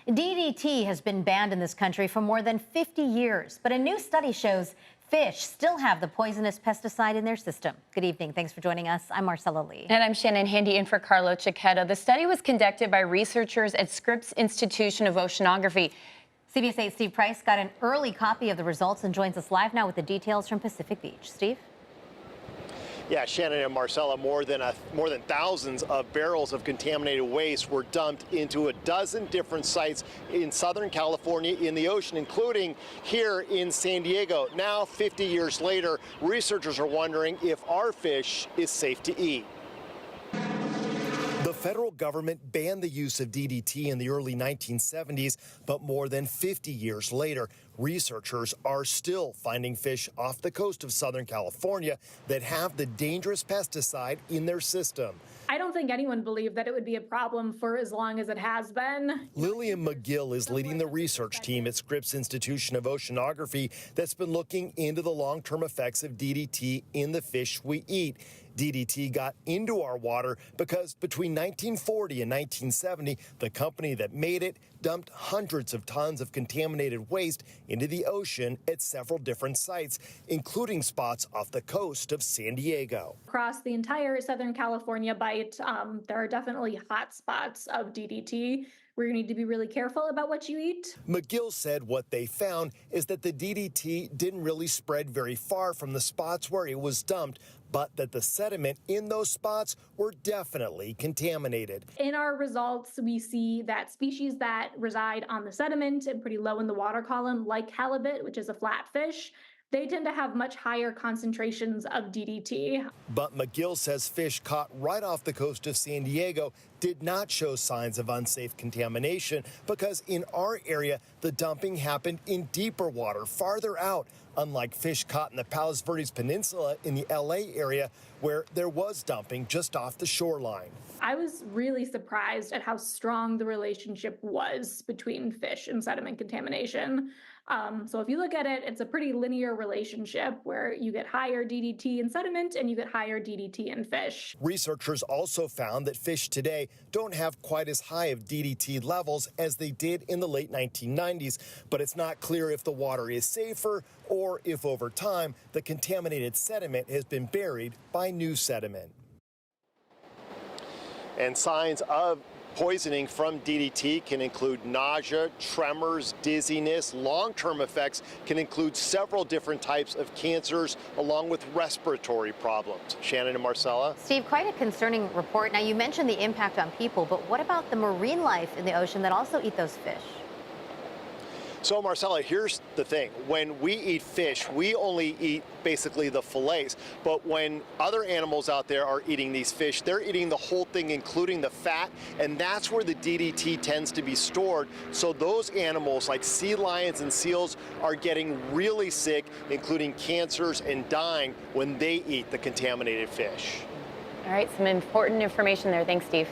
DDT has been banned in this country for more than 50 years, but a new study shows fish still have the poisonous pesticide in their system. Good evening. Thanks for joining us. I'm Marcella Lee. And I'm Shannon Handy in for Carlo Chiquetta. The study was conducted by researchers at Scripps Institution of Oceanography. CBS 8's Steve Price got an early copy of the results and joins us live now with the details from Pacific Beach. Steve? Yeah, Shannon and Marcella, more than thousands of barrels of contaminated waste were dumped into a dozen different sites in Southern California in the ocean, including here in San Diego. Now, 50 years later, researchers are wondering if our fish is safe to eat. The federal government banned the use of DDT in the early 1970s, but more than 50 years later, researchers are still finding fish off the coast of Southern California that have the dangerous pesticide in their system. I don't think anyone believed that it would be a problem for as long as it has been. Lillian McGill is leading the research team at Scripps Institution of Oceanography that's been looking into the long-term effects of DDT in the fish we eat. DDT got into our water because between 1940 and 1970, the company that made it dumped hundreds of tons of contaminated waste into the ocean at several different sites, including spots off the coast of San Diego. Across the entire Southern California bight, there are definitely hot spots of DDT. We're going to need to be really careful about what you eat. McGill said what they found is that the DDT didn't really spread very far from the spots where it was dumped, but that the sediment in those spots were definitely contaminated. In our results, we see that species that reside on the sediment and pretty low in the water column, like halibut, which is a flatfish, they tend to have much higher concentrations of DDT. But McGill says fish caught right off the coast of San Diego did not show signs of unsafe contamination because in our area, the dumping happened in deeper water, farther out, unlike fish caught in the Palos Verdes Peninsula in the LA area where there was dumping just off the shoreline. I was really surprised at how strong the relationship was between fish and sediment contamination. So if you look at it, it's a pretty linear relationship where you get higher DDT in sediment and you get higher DDT in fish. Researchers also found that fish today don't have quite as high of DDT levels as they did in the late 1990s, but it's not clear if the water is safer or if over time the contaminated sediment has been buried by new sediment. And signs of poisoning from DDT can include nausea, tremors, dizziness. Long-term effects can include several different types of cancers along with respiratory problems. Shannon and Marcella? Steve, quite a concerning report. Now, you mentioned the impact on people, but what about the marine life in the ocean that also eat those fish? So, Marcella, here's the thing. When we eat fish, we only eat basically the fillets. But when other animals out there are eating these fish, they're eating the whole thing, including the fat, and that's where the DDT tends to be stored. So those animals, like sea lions and seals, are getting really sick, including cancers, and dying when they eat the contaminated fish. All right, some important information there. Thanks, Steve.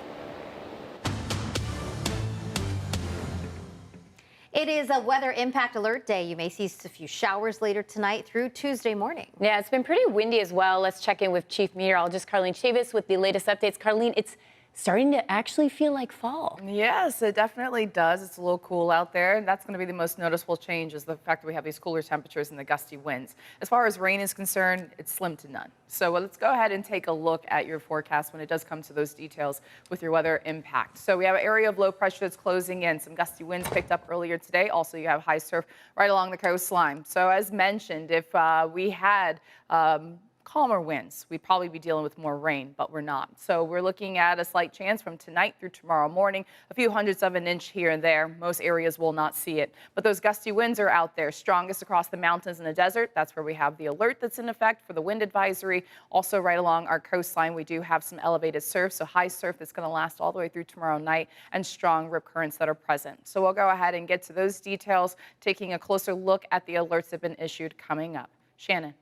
It is a weather impact alert day. You may see a few showers later tonight through Tuesday morning. Yeah, it's been pretty windy as well. Let's check in with Chief Meteorologist Carlene Chavis with the latest updates. Carlene, it's starting to actually feel like fall. Yes, it definitely does. It's a little cool out there. That's going to be the most noticeable change is the fact that we have these cooler temperatures and the gusty winds. As far as rain is concerned, it's slim to none. So let's go ahead and take a look at your forecast when it does come to those details with your weather impact. So we have an area of low pressure that's closing in. Some gusty winds picked up earlier today. Also, you have high surf right along the coastline. So as mentioned, if we had calmer winds, we'd probably be dealing with more rain, but we're not. So we're looking at a slight chance from tonight through tomorrow morning, a few hundredths of an inch here and there. Most areas will not see it, but those gusty winds are out there, strongest across the mountains and the desert. That's where we have the alert that's in effect for the wind advisory. Also right along our coastline, we do have some elevated surf, so high surf that's going to last all the way through tomorrow night, and strong rip currents that are present. So we'll go ahead and get to those details, taking a closer look at the alerts that have been issued coming up. Shannon.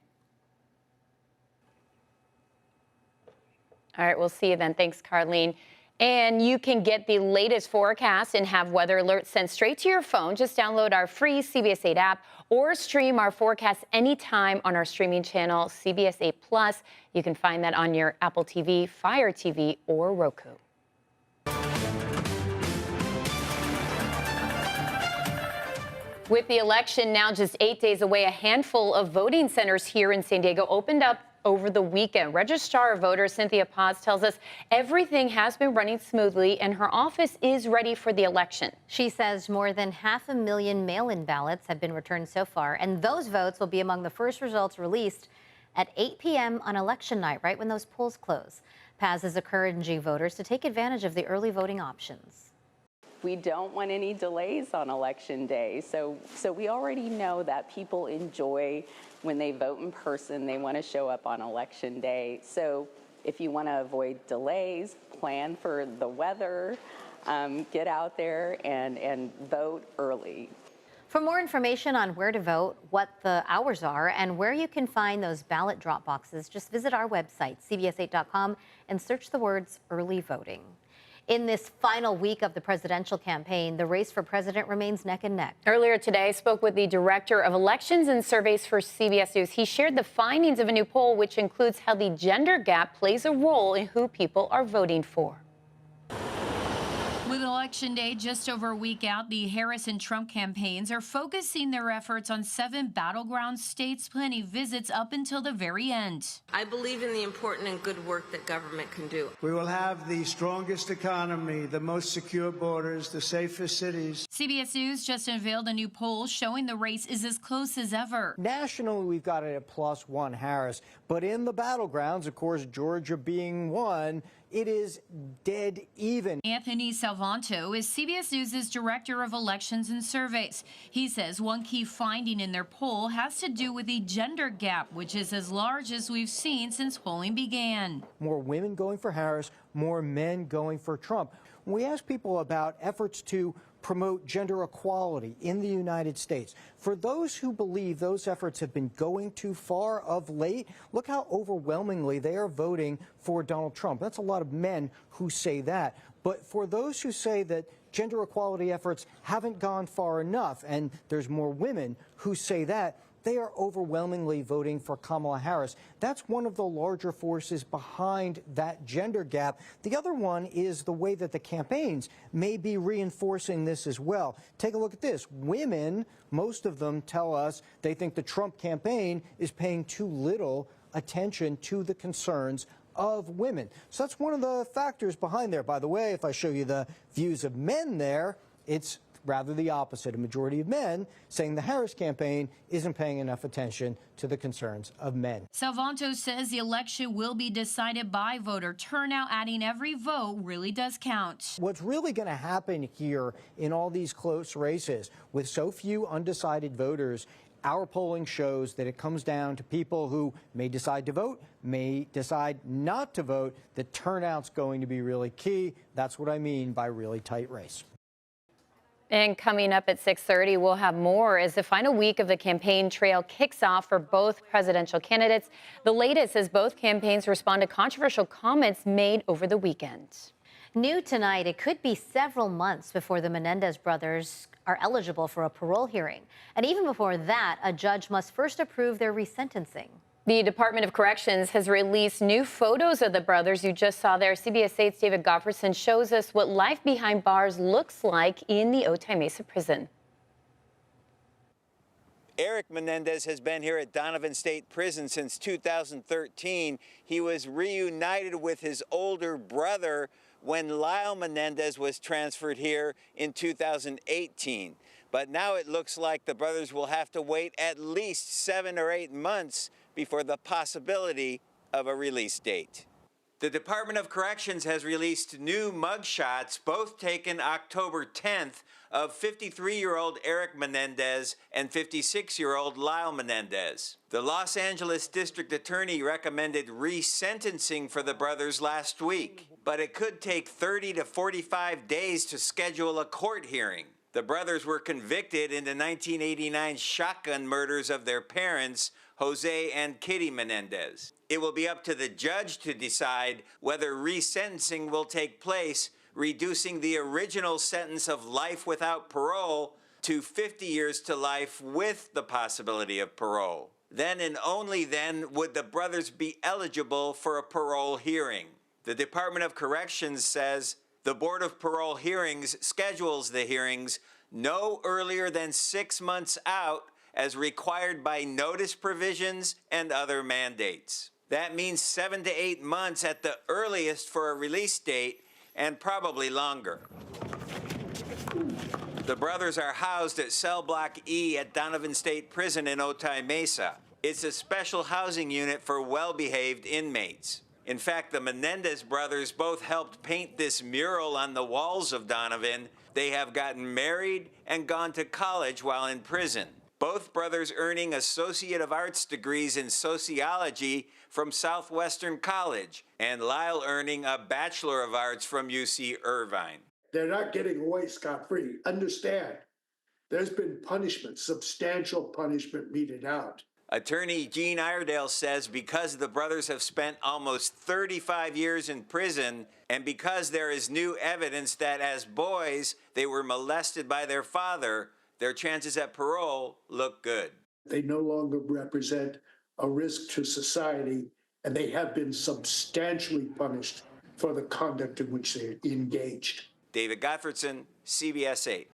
All right, we'll see you then. Thanks, Carlene. And you can get the latest forecast and have weather alerts sent straight to your phone. Just download our free CBS 8 app or stream our forecast anytime on our streaming channel, CBS 8 Plus. You can find that on your Apple TV, Fire TV, or Roku. With the election now just 8 days away, a handful of voting centers here in San Diego opened up over the weekend. Registrar of Voters Cynthia Paz tells us everything has been running smoothly and her office is ready for the election. She says more than 500,000 mail-in ballots have been returned so far, and those votes will be among the first results released at 8 p.m. on election night, right when those polls close. Paz is encouraging voters to take advantage of the early voting options. We don't want any delays on election day. So we already know that people enjoy when they vote in person, they want to show up on election day. So if you want to avoid delays, plan for the weather, get out there and vote early. For more information on where to vote, what the hours are, and where you can find those ballot drop boxes, just visit our website, cbs8.com, and search the words early voting. In this final week of the presidential campaign, the race for president remains neck and neck. Earlier today, I spoke with the director of elections and surveys for CBS News. He shared the findings of a new poll, which includes how the gender gap plays a role in who people are voting for. With Election Day just over a week out, the Harris and Trump campaigns are focusing their efforts on 7 battleground states, planning visits up until the very end. I believe in the important and good work that government can do. We will have the strongest economy, the most secure borders, the safest cities. CBS News just unveiled a new poll showing the race is as close as ever. Nationally, we've got it at +1 Harris, but in the battlegrounds, of course, Georgia being one, it is dead even. Anthony Salvanto is CBS News' Director of Elections and Surveys. He says one key finding in their poll has to do with the gender gap, which is as large as we've seen since polling began. More women going for Harris, more men going for Trump. When we ask people about efforts to promote gender equality in the United States, for those who believe those efforts have been going too far of late, look how overwhelmingly they are voting for Donald Trump. That's a lot of men who say that. But for those who say that gender equality efforts haven't gone far enough, and there's more women who say that, they are overwhelmingly voting for Kamala Harris. That's one of the larger forces behind that gender gap. The other one is the way that the campaigns may be reinforcing this as well. Take a look at this. Women, most of them tell us they think the Trump campaign is paying too little attention to the concerns of women. So that's one of the factors behind there. By the way, if I show you the views of men there, it's rather the opposite. A majority of men saying the Harris campaign isn't paying enough attention to the concerns of men. Salvanto says the election will be decided by voter turnout, adding every vote really does count. What's really going to happen here in all these close races with so few undecided voters, our polling shows that it comes down to people who may decide to vote, may decide not to vote. The turnout's going to be really key. That's what I mean by really tight race. And coming up at 6:30, we'll have more as the final week of the campaign trail kicks off for both presidential candidates. The latest as both campaigns respond to controversial comments made over the weekend. New tonight, it could be several months before the Menendez brothers are eligible for a parole hearing. And even before that, a judge must first approve their resentencing. The Department of Corrections has released new photos of the brothers you just saw there. CBS 8's David Gofferson shows us what life behind bars looks like in the Otay Mesa prison. Eric Menendez has been here at Donovan State Prison since 2013. He was reunited with his older brother when Lyle Menendez was transferred here in 2018. But now it looks like the brothers will have to wait at least 7 or 8 months before the possibility of a release date. The Department of Corrections has released new mugshots, both taken October 10th, of 53-year-old Eric Menendez and 56-year-old Lyle Menendez. The Los Angeles District Attorney recommended resentencing for the brothers last week, but it could take 30 to 45 days to schedule a court hearing. The brothers were convicted in the 1989 shotgun murders of their parents, Jose and Kitty Menendez. It will be up to the judge to decide whether resentencing will take place, reducing the original sentence of life without parole to 50 years to life with the possibility of parole. Then and only then would the brothers be eligible for a parole hearing. The Department of Corrections says the Board of Parole Hearings schedules the hearings, no earlier than 6 months out, as required by notice provisions and other mandates. That means 7 to 8 months at the earliest for a release date, and probably longer. The brothers are housed at Cell Block E at Donovan State Prison in Otay Mesa. It's a special housing unit for well-behaved inmates. In fact, the Menendez brothers both helped paint this mural on the walls of Donovan. They have gotten married and gone to college while in prison. Both brothers earning Associate of Arts degrees in sociology from Southwestern College, and Lyle earning a Bachelor of Arts from UC Irvine. They're not getting away scot-free. Understand, there's been punishment, substantial punishment meted out. Attorney Gene Iredale says because the brothers have spent almost 35 years in prison, and because there is new evidence that as boys they were molested by their father, their chances at parole look good. They no longer represent a risk to society, and they have been substantially punished for the conduct in which they engaged. David Gottfredson, CBS 8.